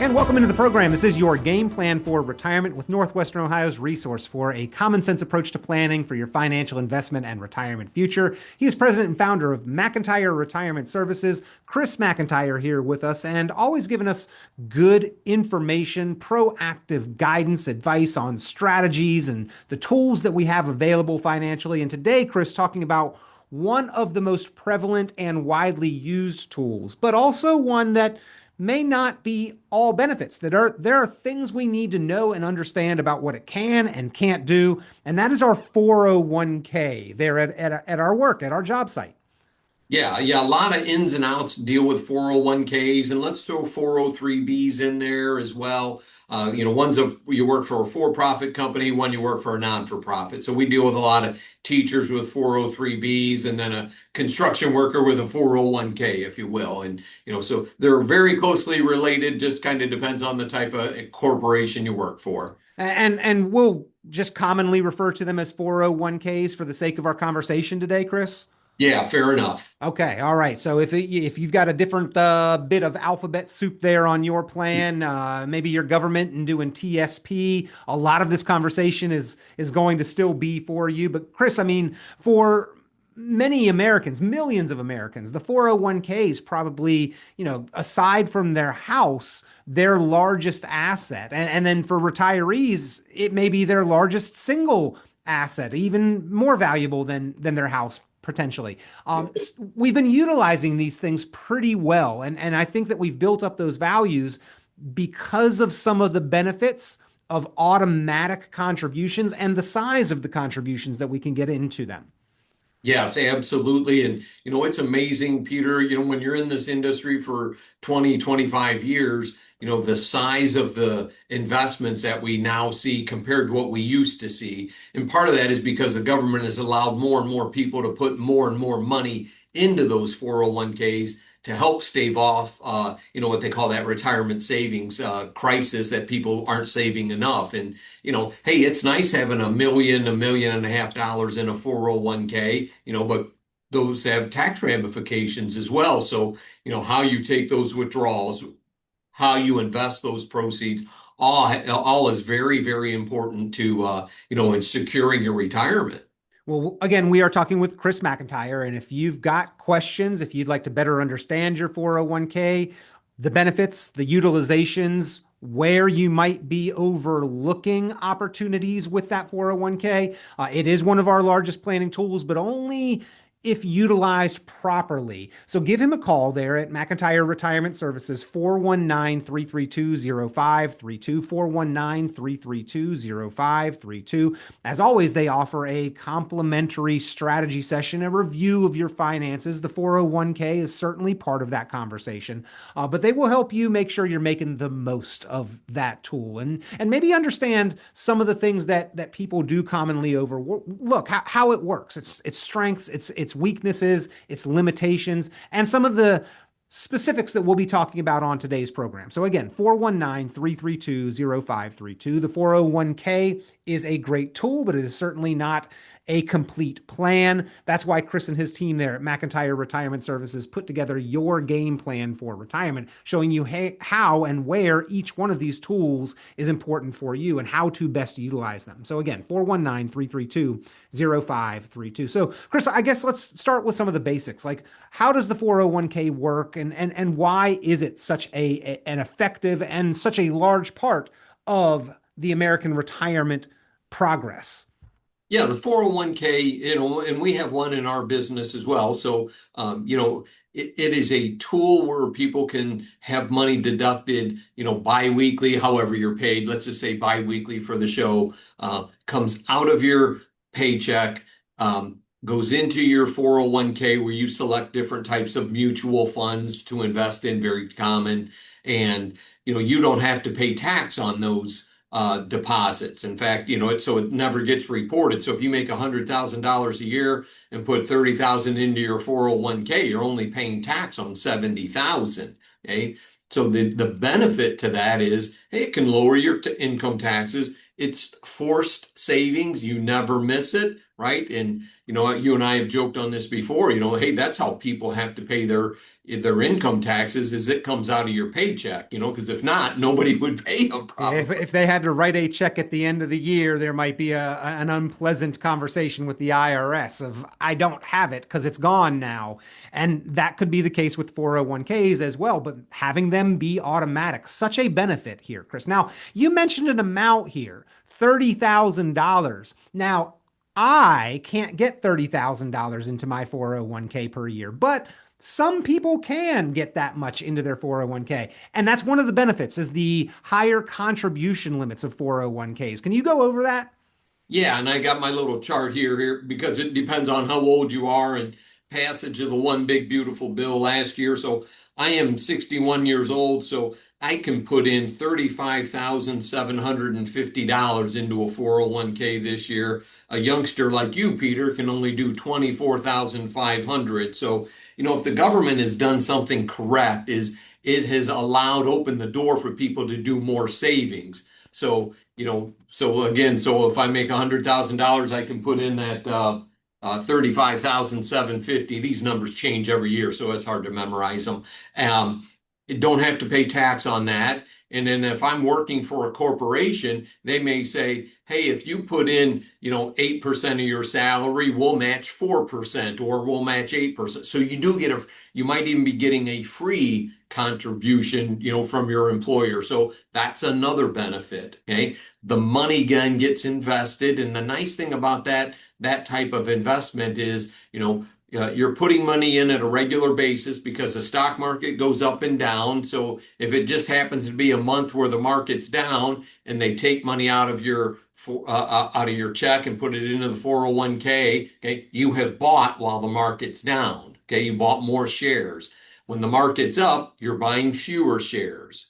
And welcome into the program. This is your game plan for retirement with Northwestern Ohio's resource for a common sense approach to planning for your financial investment and retirement future. He is president and founder of McIntyre Retirement Services. Chris McIntyre here with us and always giving us good information, proactive guidance, advice on strategies and the tools that we have available financially. And today, Chris, talking about one of the most prevalent and widely used tools, but also one that may not be all benefits. There are things we need to know and understand about what it can and can't do, and that is our 401k there at our work, at our job site. Yeah, a lot of ins and outs deal with 401ks, and let's throw 403bs in there as well. One's you work for a for-profit company, one you work for a non-for-profit. So we deal with a lot of teachers with 403bs, and then a construction worker with a 401k, if you will. And so they're very closely related. Just kind of depends on the type of corporation you work for. And we'll just commonly refer to them as 401ks for the sake of our conversation today, Chris. Yeah, fair enough. Okay, all right. So if you've got a different bit of alphabet soup there on your plan, maybe your government and doing TSP, a lot of this conversation is going to still be for you. But Chris, I mean, for many Americans, millions of Americans, the 401k is probably, aside from their house, their largest asset. And then for retirees, it may be their largest single asset, even more valuable than their house potentially. We've been utilizing these things pretty well. And I think that we've built up those values because of some of the benefits of automatic contributions and the size of the contributions that we can get into them. Yes, absolutely. And, it's amazing, Peter, when you're in this industry for 20, 25 years, the size of the investments that we now see compared to what we used to see. And part of that is because the government has allowed more and more people to put more and more money into those 401ks to help stave off, what they call that retirement savings crisis, that people aren't saving enough. And, hey, it's nice having $1.5 million in a 401k, but those have tax ramifications as well. So, how you take those withdrawals, how you invest those proceeds, all is very, very important to, in securing your retirement. Well, again, we are talking with Chris McIntyre, and if you've got questions, if you'd like to better understand your 401k, the benefits, the utilizations, where you might be overlooking opportunities with that 401k, it is one of our largest planning tools, but only if utilized properly. So give him a call there at McIntyre Retirement Services, 419-332-0532, 419-332-0532. As always, they offer a complimentary strategy session, a review of your finances. The 401k is certainly part of that conversation, but they will help you make sure you're making the most of that tool and maybe understand some of the things that people do commonly overlook, how it works, its strengths, its weaknesses, its limitations, and some of the specifics that we'll be talking about on today's program. So again, 419-332-0532. The 401k is a great tool, but it is certainly not a complete plan. That's why Chris and his team there at McIntyre Retirement Services put together your game plan for retirement, showing you how and where each one of these tools is important for you and how to best utilize them. So again, 419-332-0532. So Chris, I guess let's start with some of the basics. Like, how does the 401k work and why is it such an effective and such a large part of the American retirement progress? Yeah, the 401k, and we have one in our business as well. So, it is a tool where people can have money deducted, biweekly, however you're paid. Let's just say biweekly for the show, comes out of your paycheck, goes into your 401k where you select different types of mutual funds to invest in, very common. And, you don't have to pay tax on those deposits. In fact, so it never gets reported. So if you make $100,000 a year and put 30,000 into your 401k, you're only paying tax on 70,000. Okay. So the benefit to that is, hey, it can lower your income taxes. It's forced savings. You never miss it. right? And you and I have joked on this before, hey, that's how people have to pay their income taxes is it comes out of your paycheck, because if not, nobody would pay them Yeah, probably. if they had to write a check at the end of the year, there might be an unpleasant conversation with the IRS of I don't have it because it's gone now. And that could be the case with 401ks as well, but having them be automatic, such a benefit here, Chris. Now, you mentioned an amount here, $30,000. Now, I can't get $30,000 into my 401k per year, but some people can get that much into their 401k. And that's one of the benefits is the higher contribution limits of 401ks. Can you go over that? Yeah, and I got my little chart here because it depends on how old you are and passage of the one big beautiful bill last year. So I am 61 years old, so I can put in $35,750 into a 401k this year. A youngster like you, Peter, can only do 24,500. So, if the government has done something correct, is it has opened the door for people to do more savings. So, so again, so if I make $100,000, I can put in that 35,750. These numbers change every year, so it's hard to memorize them. You don't have to pay tax on that. And then if I'm working for a corporation, they may say, hey, if you put in, 8% of your salary, we'll match 4% or we'll match 8%. So you might even be getting a free contribution, from your employer. So that's another benefit. Okay. The money then gets invested. And the nice thing about that type of investment is, you're putting money in at a regular basis because the stock market goes up and down. So if it just happens to be a month where the market's down and they take money out of your check and put it into the 401k, okay, you have bought while the market's down. Okay, you bought more shares. When the market's up, you're buying fewer shares.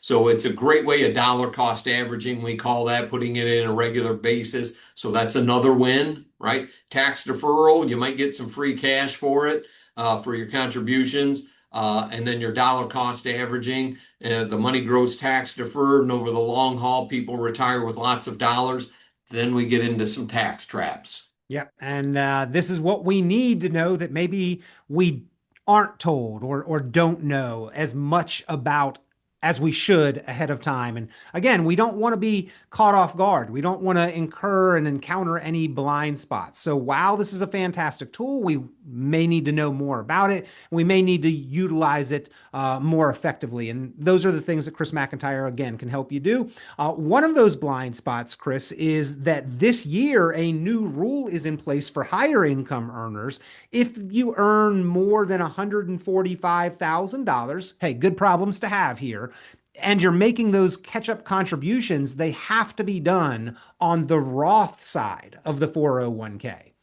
So it's a great way of dollar cost averaging. We call that putting it in a regular basis. So that's another win, right? Tax deferral, you might get some free cash for it, for your contributions. And then your dollar cost averaging, the money grows tax deferred, and over the long haul, people retire with lots of dollars. Then we get into some tax traps. Yeah. And this is what we need to know that maybe we aren't told or don't know as much about as we should ahead of time. And again, we don't want to be caught off guard. We don't want to incur and encounter any blind spots. So while this is a fantastic tool, we may need to know more about it. We may need to utilize it more effectively. And those are the things that Chris McIntyre, again, can help you do. One of those blind spots, Chris, is that this year, a new rule is in place for higher income earners. If you earn more than $145,000, hey, good problems to have here, and you're making those catch-up contributions, they have to be done on the Roth side of the 401k.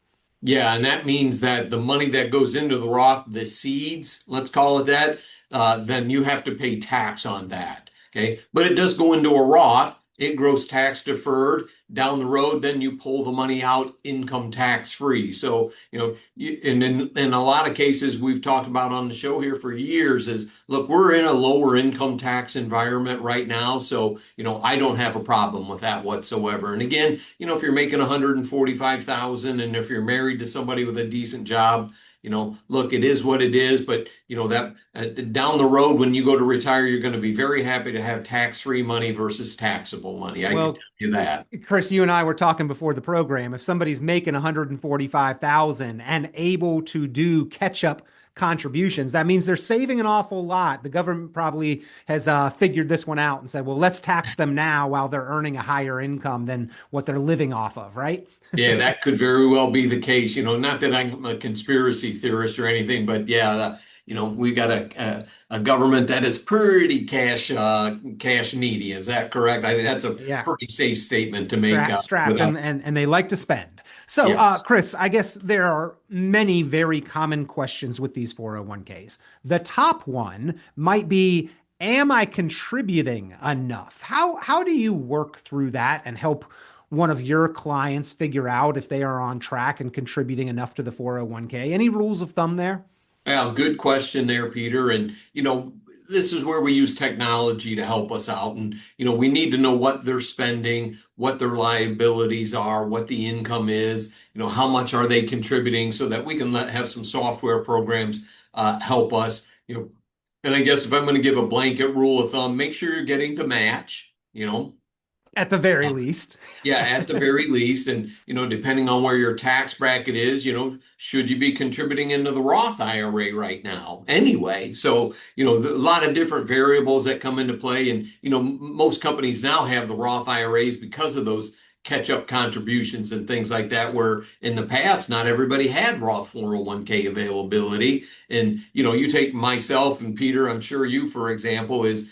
Yeah, and that means that the money that goes into the Roth, the seeds, let's call it that, then you have to pay tax on that. Okay. But it does go into a Roth. It grows tax deferred down the road. Then you pull the money out income tax free. So, and in a lot of cases we've talked about on the show here for years is look, we're in a lower income tax environment right now. So, I don't have a problem with that whatsoever. And again, if you're making 145,000 and if you're married to somebody with a decent job, look, it is what it is, but that down the road when you go to retire, you're going to be very happy to have tax-free money versus taxable money. I can Well, tell you that. Chris, you and I were talking before the program. If somebody's making 145,000 and able to do catch-up contributions, that means they're saving an awful lot. The government probably has figured this one out and said, well, let's tax them now while they're earning a higher income than what they're living off of, right? Yeah, that could very well be the case. Not that I'm a conspiracy theorist or anything, but yeah, we got a government that is pretty cash needy. Is that correct? I think that's a Yeah. pretty safe statement to make Strapped without. and they like to spend. So, Yes. Chris, I guess there are many very common questions with these 401ks. The top one might be, am I contributing enough? How do you work through that and help one of your clients figure out if they are on track and contributing enough to the 401k? Any rules of thumb there? Yeah, good question there, Peter. And, this is where we use technology to help us out. And, we need to know what they're spending, what their liabilities are, what the income is, how much are they contributing so that we can have some software programs help us, And I guess if I'm going to give a blanket rule of thumb, make sure you're getting the match, At the very least. Yeah, at the very least. And, depending on where your tax bracket is, should you be contributing into the Roth IRA right now anyway? So, a lot of different variables that come into play. And, most companies now have the Roth IRAs because of those catch-up contributions and things like that, where in the past, not everybody had Roth 401k availability. And, you take myself and Peter, I'm sure you, for example, is,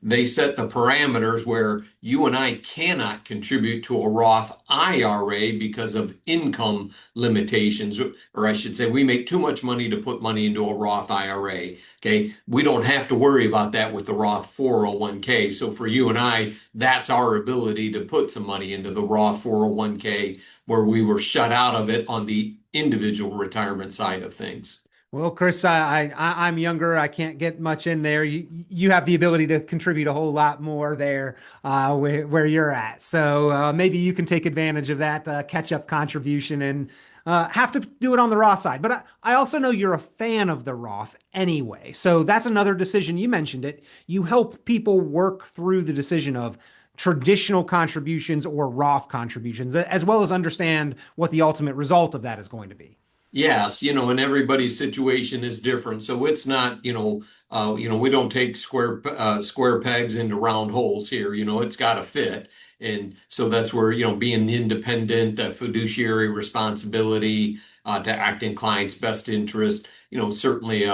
they set the parameters where you and I cannot contribute to a Roth IRA because of income limitations, or I should say, we make too much money to put money into a Roth IRA. Okay. We don't have to worry about that with the Roth 401k. So for you and I, that's our ability to put some money into the Roth 401k where we were shut out of it on the individual retirement side of things. Well, Chris, I'm younger. I can't get much in there. You have the ability to contribute a whole lot more there where you're at. So maybe you can take advantage of that catch-up contribution and have to do it on the Roth side. But I also know you're a fan of the Roth anyway. So that's another decision. You mentioned it. You help people work through the decision of traditional contributions or Roth contributions, as well as understand what the ultimate result of that is going to be. Yes, and everybody's situation is different. So it's not, we don't take square pegs into round holes here. It's got to fit. And so that's where, being independent, fiduciary responsibility to act in clients' best interest, certainly,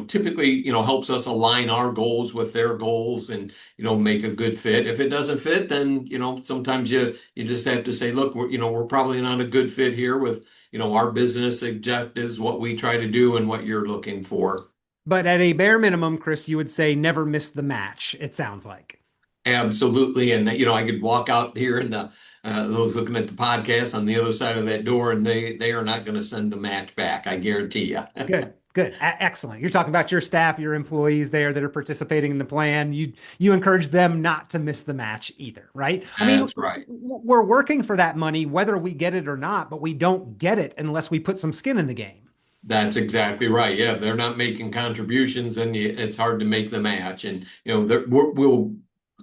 typically, helps us align our goals with their goals and, make a good fit. If it doesn't fit, then, sometimes you just have to say, look, we're probably not a good fit here with our business objectives, what we try to do and what you're looking for. But at a bare minimum, Chris, you would say never miss the match, it sounds like. Absolutely. And, I could walk out here and those looking at the podcast on the other side of that door, and they are not going to send the match back. I guarantee you. Good, good, excellent. You're talking about your staff, your employees there that are participating in the plan. You encourage them not to miss the match either, right? I mean, That's right. we're working for that money, whether we get it or not, but we don't get it unless we put some skin in the game. That's exactly right. Yeah, they're not making contributions, and it's hard to make the match. And we'll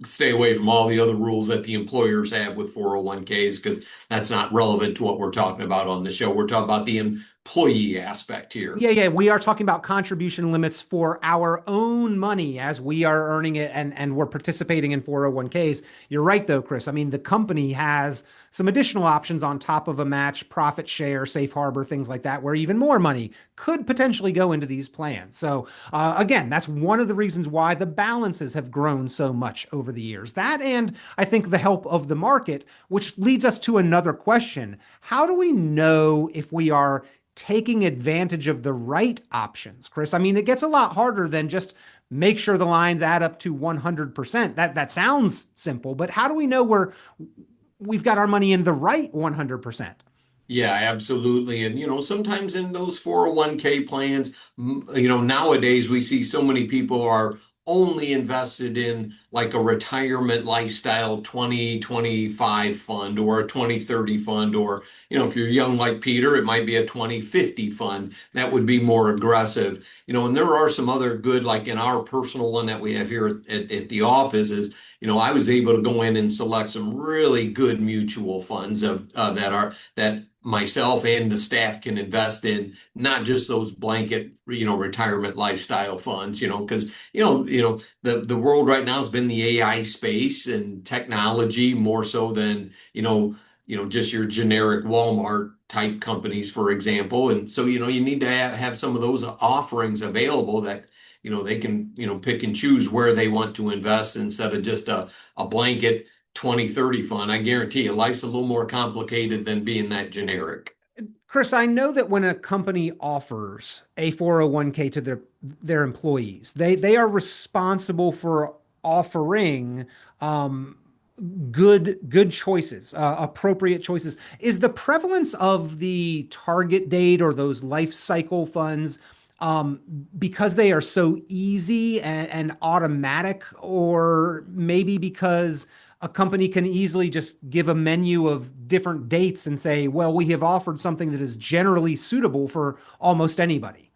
stay away from all the other rules that the employers have with 401ks because that's not relevant to what we're talking about on the show. We're talking about the employee aspect here. Yeah. We are talking about contribution limits for our own money as we are earning it and we're participating in 401ks. You're right, though, Chris. I mean, the company has some additional options on top of a match, profit share, safe harbor, things like that, where even more money could potentially go into these plans. So, again, that's one of the reasons why the balances have grown so much over the years. That and I think the help of the market, which leads us to another question. How do we know if we are taking advantage of the right options, Chris? I mean, it gets a lot harder than just make sure the lines add up to 100%. That sounds simple, but how do we know we've got our money in the right 100%? Yeah, absolutely. And, sometimes in those 401k plans, nowadays we see so many people are only invested in like a retirement lifestyle 2025 fund or a 2030 fund, or, if you're young like Peter, it might be a 2050 fund. That would be more aggressive, and there are some other good, like in our personal one that we have here at the office is, I was able to go in and select some really good mutual funds that myself and the staff can invest in, not just those blanket, retirement lifestyle funds, because, the world right now has been the AI space and technology more so than, just your generic Walmart type companies, for example. And so, you need to have some of those offerings available that, they can, pick and choose where they want to invest instead of just a blanket 2030 fund. I guarantee you life's a little more complicated than being that generic. Chris, I know that when a company offers a 401k to their employees, they are responsible for offering good choices, appropriate choices. Is the prevalence of the target date or those life cycle funds because they are so easy and automatic, or maybe because a company can easily just give a menu of different dates and say, well, we have offered something that is generally suitable for almost anybody.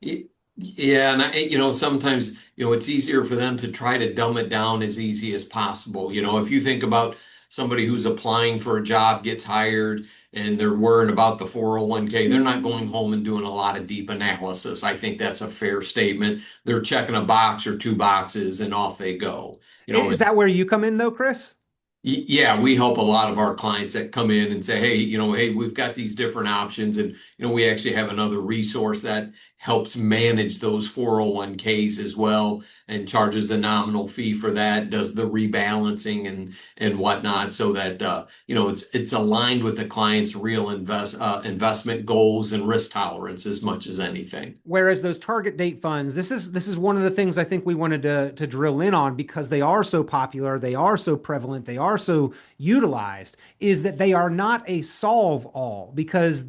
Y- Yeah, and sometimes, it's easier for them to try to dumb it down as easy as possible. If you think about somebody who's applying for a job, gets hired, and they're worrying about the 401k, they're not going home and doing a lot of deep analysis. I think that's a fair statement. They're checking a box or two boxes and off they go. Is that where you come in, though, Chris? Yeah, we help a lot of our clients that come in and say, hey, we've got these different options. And, we actually have another resource that helps manage those 401ks as well and charges a nominal fee for that, does the rebalancing and whatnot so that, it's aligned with the client's real investment goals and risk tolerance as much as anything. Whereas those target date funds, this is one of the things I think we wanted to drill in on, because they are so popular, they are so prevalent, they are so utilized, is that they are not a solve all, because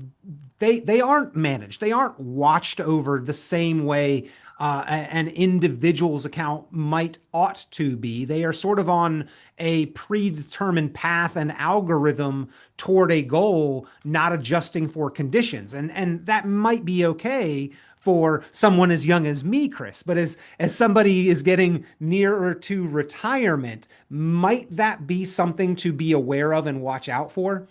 they aren't managed, they aren't watched over the same way an individual's account might ought to be. They are sort of on a predetermined path and algorithm toward a goal, not adjusting for conditions. And that might be okay for someone as young as me, Chris, but as somebody is getting nearer to retirement, might that be something to be aware of and watch out for?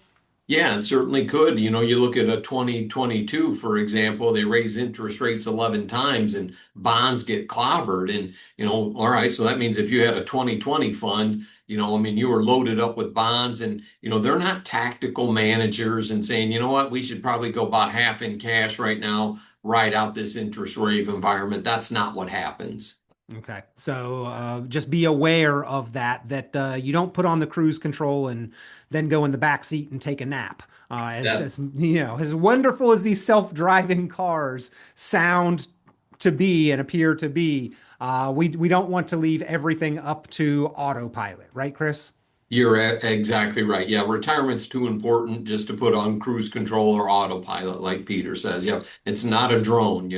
Yeah, it certainly could. You look at a 2022, for example, they raise interest rates 11 times and bonds get clobbered. And, all right, so that means if you had a 2020 fund, I mean, you were loaded up with bonds and, they're not tactical managers and saying, you know what, we should probably go about half in cash right now, ride out this interest rate environment. That's not what happens. Okay. So just be aware of that you don't put on the cruise control and then go in the back seat and take a nap. That As as wonderful as these self-driving cars sound to be and appear to be, we don't want to leave everything up to autopilot, right, Chris? You're exactly right. Yeah, retirement's too important just to put on cruise control or autopilot, like Peter says. Yeah, it's not a drone.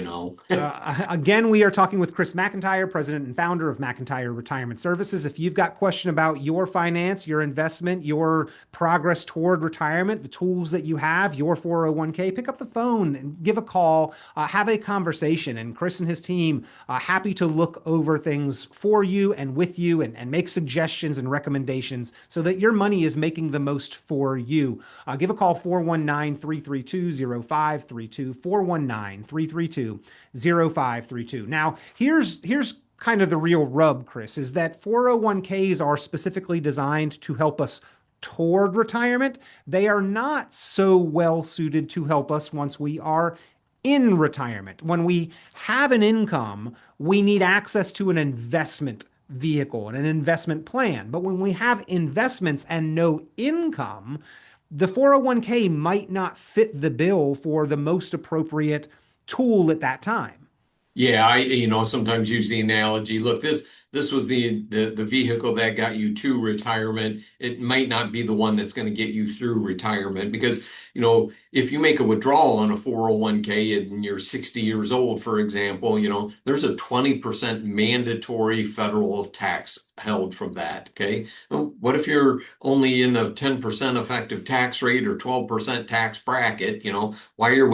Again, we are talking with Chris McIntyre, president and founder of McIntyre Retirement Services. If you've got question about your finance, your investment, your progress toward retirement, the tools that you have, your 401k, pick up the phone and give a call, have a conversation. And Chris and his team happy to look over things for you and with you, and make suggestions and recommendations so that your money is making the most for you. Give a call, 419-332-0532, 419-332-0532. Now, here's kind of the real rub, Chris, is that 401ks are specifically designed to help us toward retirement. They are not so well suited to help us once we are in retirement. When we have an income, we need access to an investment vehicle and an investment plan. But when we have investments and no income, the 401k might not fit the bill for the most appropriate tool at that time. Yeah, I sometimes use the analogy. Look, this was the vehicle that got you to retirement. It might not be the one that's going to get you through retirement because, if you make a withdrawal on a 401k and you're 60 years old, for example, there's a 20% mandatory federal tax held from that. Okay. Well, what if you're only in the 10% effective tax rate or 12% tax bracket? Why are you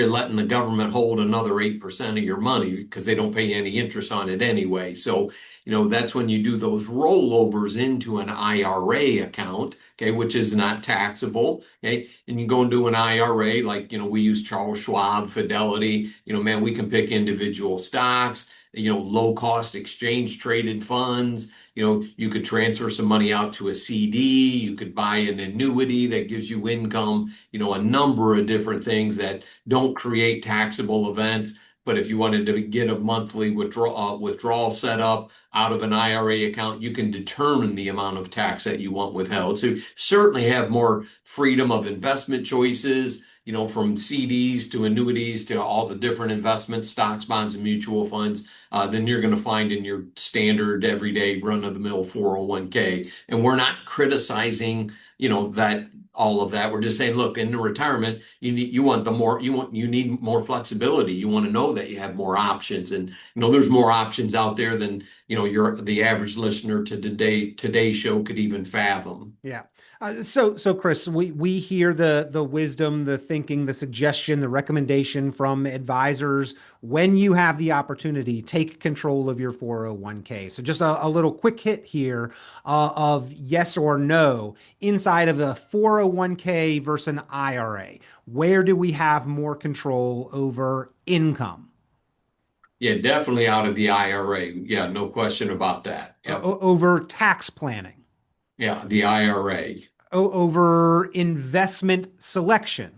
letting the government hold another 8% of your money because they don't pay any interest on it anyway? So, that's when you do those rollovers into an IRA account, okay, which is not taxable, okay? And you go into an IRA, like, we use Charles Schwab, Fidelity, man, we can pick individual stocks, low cost exchange traded funds. You could transfer some money out to a CD, you could buy an annuity that gives you income, a number of different things that don't create taxable events. But if you wanted to get a monthly withdrawal set up out of an IRA account, you can determine the amount of tax that you want withheld. So you certainly have more freedom of investment choices, from CDs to annuities to all the different investments, stocks, bonds, and mutual funds, than you're going to find in your standard everyday run-of-the-mill 401k. And we're not criticizing, that all of that. We're just saying, look, in the retirement, you need more flexibility. You want to know that you have more options, and there's more options out there than the average listener to today's show could even fathom. Yeah. So Chris, we hear the wisdom, the thinking, the suggestion, the recommendation from advisors. When you have the opportunity, take control of your 401k. So just a little quick hit here of yes or no inside of a 401k versus an IRA. Where do we have more control over income? Yeah, definitely out of the IRA. Yeah, no question about that. Yep. Over tax planning? Yeah, the IRA. Over investment selection?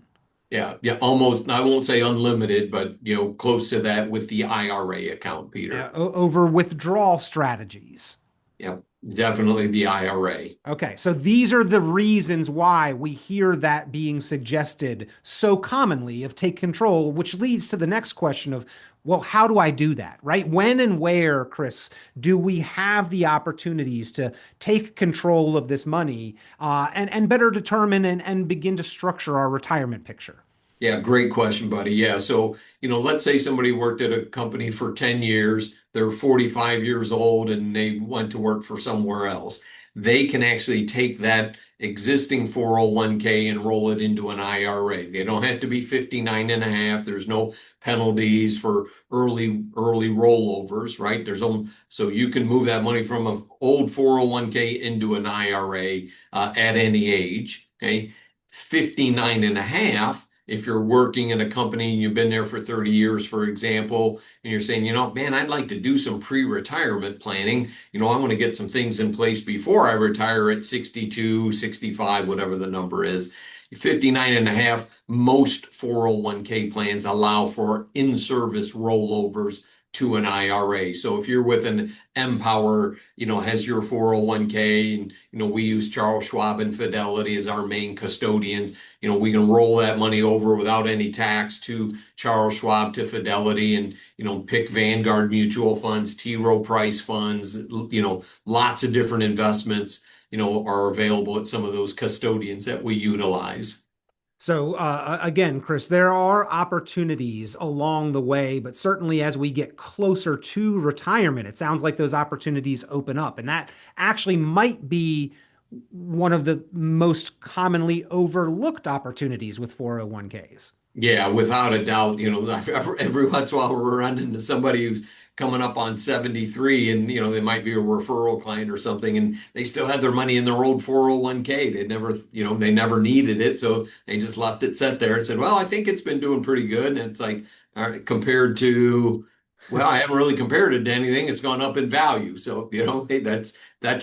Yeah, yeah, almost, I won't say unlimited, but close to that with the IRA account, Peter. Over withdrawal strategies? Yeah, definitely the IRA. Okay, so these are the reasons why we hear that being suggested so commonly of take control, which leads to the next question of, well, how do I do that, right? When and where, Chris, do we have the opportunities to take control of this money and better determine and begin to structure our retirement picture? Yeah, great question, buddy. Yeah, so, let's say somebody worked at a company for 10 years, they're 45 years old, and they went to work for somewhere else. They can actually take that existing 401k and roll it into an IRA. They don't have to be 59 and a half. There's no penalties for early rollovers, right? So you can move that money from an old 401k into an IRA at any age, okay? 59 and a half if you're working in a company and you've been there for 30 years, for example, and you're saying, man, I'd like to do some pre-retirement planning. I want to get some things in place before I retire at 62, 65, whatever the number is. 59 and a half, most 401k plans allow for in-service rollovers to an IRA. So if you're with an Empower, has your 401k, and we use Charles Schwab and Fidelity as our main custodians. We can roll that money over without any tax to Charles Schwab, to Fidelity, and pick Vanguard mutual funds, T. Rowe Price funds. Lots of different investments are available at some of those custodians that we utilize. So again, Chris, there are opportunities along the way, but certainly as we get closer to retirement, it sounds like those opportunities open up, and that actually might be one of the most commonly overlooked opportunities with 401ks. Yeah, without a doubt, every once in a while we're running into somebody who's coming up on 73, and they might be a referral client or something, and they still had their money in their old 401k. They never needed it, so they just left it set there and said, "Well, I think it's been doing pretty good." And it's like, all right, compared to, well, I haven't really compared it to anything. It's gone up in value. So, hey, that's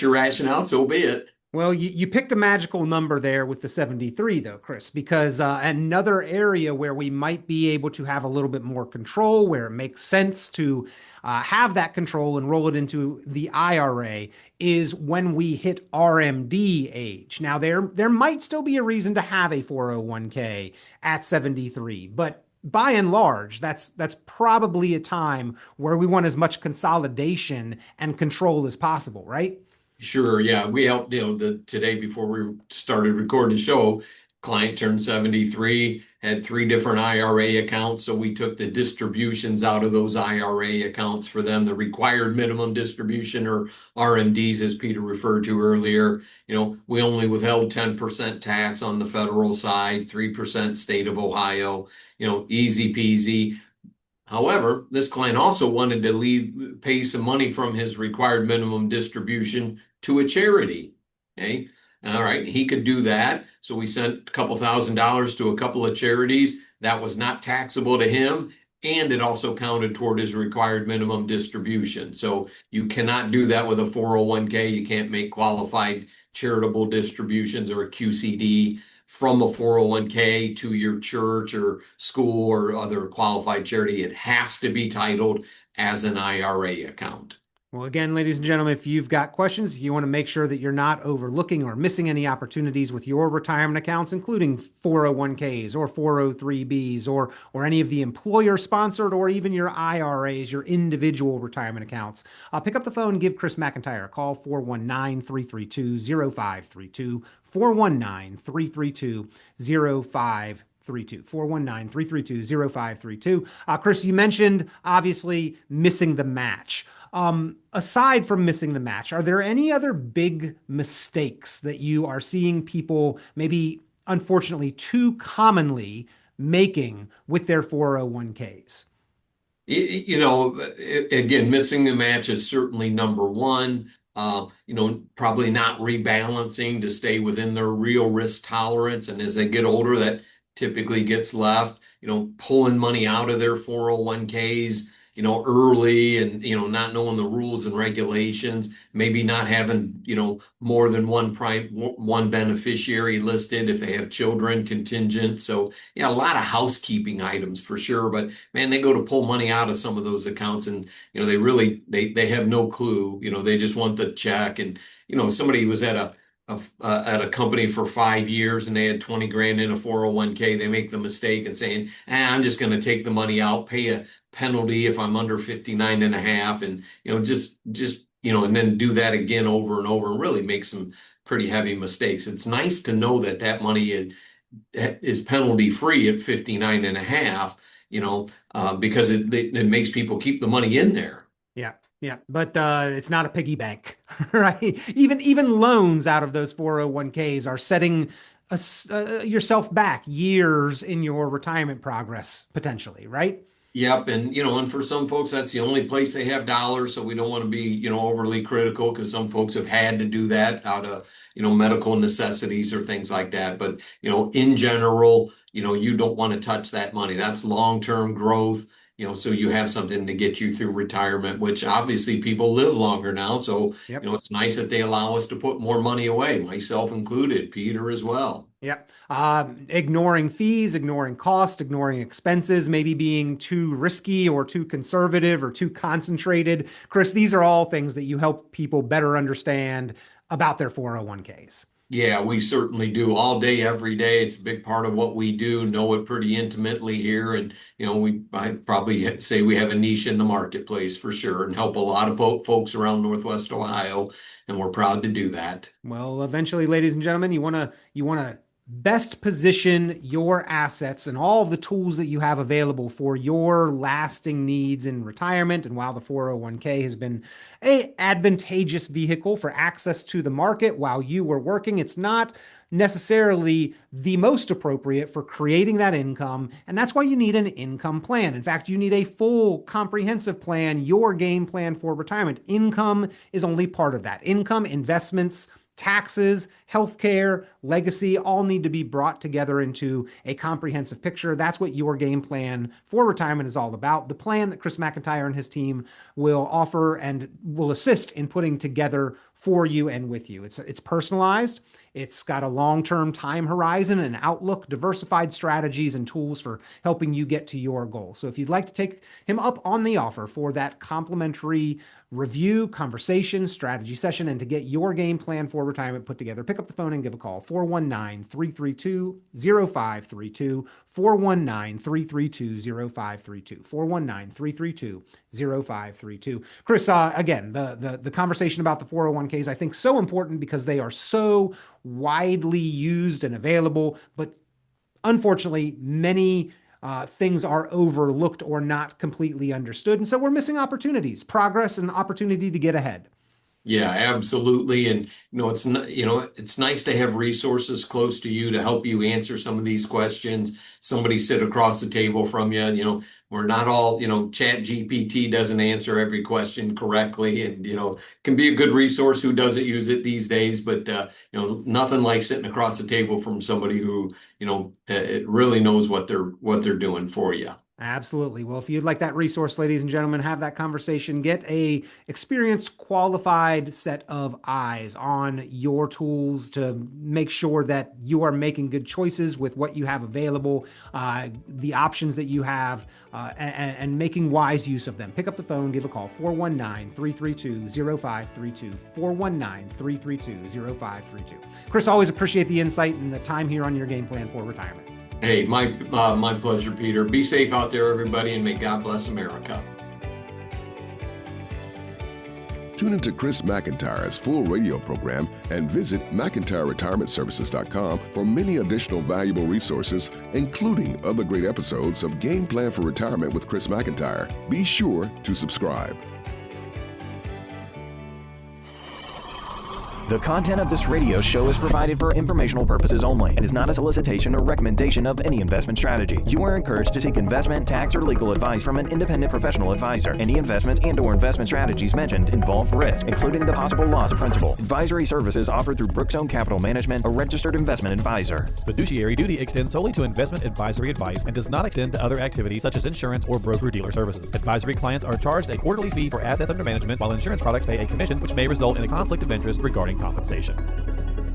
your rationale, so be it. Well, you picked a magical number there with the 73, though, Chris, because another area where we might be able to have a little bit more control, where it makes sense to have that control and roll it into the IRA, is when we hit RMD age. Now, there might still be a reason to have a 401k at 73, but by and large, that's probably a time where we want as much consolidation and control as possible, right? Sure, yeah. We helped, today before we started recording the show, client turned 73, had three different IRA accounts. So we took the distributions out of those IRA accounts for them, the required minimum distribution, or RMDs, as Peter referred to earlier. We only withheld 10% tax on the federal side, 3% state of Ohio, easy peasy. However, this client also wanted to pay some money from his required minimum distribution to a charity. Okay. All right. He could do that. So we sent a couple $1,000s to a couple of charities. That was not taxable to him. And it also counted toward his required minimum distribution. So you cannot do that with a 401k. You can't make qualified charitable distributions or a QCD from a 401k to your church or school or other qualified charity. It has to be titled as an IRA account. Well, again, ladies and gentlemen, if you've got questions, you want to make sure that you're not overlooking or missing any opportunities with your retirement accounts, including 401ks or 403bs or any of the employer sponsored or even your IRAs, your individual retirement accounts. Pick up the phone, give Chris McIntyre a call, 419-332-0532, 419-332-0532. 419-332-0532. Chris, you mentioned obviously missing the match. Aside from missing the match, are there any other big mistakes that you are seeing people maybe unfortunately too commonly making with their 401ks? Again, missing the match is certainly number one. Probably not rebalancing to stay within their real risk tolerance. And as they get older, that typically gets left, pulling money out of their 401ks, early and, not knowing the rules and regulations, maybe not having, more than one beneficiary listed if they have children contingent. So, yeah, a lot of housekeeping items for sure. But man, they go to pull money out of some of those accounts and, they have no clue, they just want the check. And, somebody was at a company for 5 years and they had 20 grand in a 401k. They make the mistake of saying, I'm just going to take the money out, pay a penalty if I'm under 59 and a half. And, and then do that again over and over and really make some pretty heavy mistakes. It's nice to know that that money is penalty free at 59 and a half, because it makes people keep the money in there. Yeah. Yeah, but it's not a piggy bank, right? Even loans out of those 401ks are setting yourself back years in your retirement progress potentially, right? Yep, and for some folks that's the only place they have dollars, so we don't want to be, overly critical because some folks have had to do that out of, medical necessities or things like that. But, in general, you don't want to touch that money. That's long-term growth, so you have something to get you through retirement, which obviously people live longer now. So, Yep. it's nice that they allow us to put more money away, myself included, Peter as well. Yep. Ignoring fees, ignoring cost, ignoring expenses, maybe being too risky or too conservative or too concentrated. Chris, these are all things that you help people better understand about their 401ks. Yeah, we certainly do all day, every day. It's a big part of what we do, know it pretty intimately here. And, I probably say we have a niche in the marketplace for sure and help a lot of folks around Northwest Ohio. And we're proud to do that. Well, eventually, ladies and gentlemen, you want to best position your assets and all of the tools that you have available for your lasting needs in retirement. And while the 401k has been a advantageous vehicle for access to the market while you were working, it's not necessarily the most appropriate for creating that income. And that's why you need an income plan. In fact, you need a full comprehensive plan, your game plan for retirement. Income is only part of that. Income, investments, taxes, healthcare, legacy all need to be brought together into a comprehensive picture. That's what your game plan for retirement is all about. The plan that Chris McIntyre and his team will offer and will assist in putting together for you and with you. It's personalized. It's got a long-term time horizon and outlook, diversified strategies and tools for helping you get to your goal. So if you'd like to take him up on the offer for that complimentary review, conversation, strategy session, and to get your game plan for retirement put together, pick up the phone and give a call, 419-332-0532, 419-332-0532, 419-332-0532. Chris, again, the conversation about the 401ks, I think so important because they are so widely used and available, but unfortunately, many things are overlooked or not completely understood. And so we're missing opportunities, progress, and opportunity to get ahead. Yeah, absolutely. And it's nice to have resources close to you to help you answer some of these questions. Somebody sit across the table from you. We're not all, Chat GPT doesn't answer every question correctly, and can be a good resource who doesn't use it these days. But nothing like sitting across the table from somebody who it really knows what they're doing for you. Absolutely. Well, if you'd like that resource, ladies and gentlemen, have that conversation, get a experienced, qualified set of eyes on your tools to make sure that you are making good choices with what you have available, the options that you have, and making wise use of them. Pick up the phone, give a call, 419-332-0532, 419-332-0532. Chris, always appreciate the insight and the time here on your game plan for retirement. Hey, my pleasure, Peter. Be safe out there, everybody, and may God bless America. Tune into Chris McIntyre's full radio program and visit McIntyreRetirementServices.com for many additional valuable resources, including other great episodes of Game Plan for Retirement with Chris McIntyre. Be sure to subscribe. The content of this radio show is provided for informational purposes only and is not a solicitation or recommendation of any investment strategy. You are encouraged to seek investment, tax, or legal advice from an independent professional advisor. Any investments and/or investment strategies mentioned involve risk, including the possible loss of principal. Advisory services offered through Brookstone Capital Management, a registered investment advisor. Fiduciary duty extends solely to investment advisory advice and does not extend to other activities such as insurance or broker-dealer services. Advisory clients are charged a quarterly fee for assets under management, while insurance products pay a commission, which may result in a conflict of interest regarding compensation.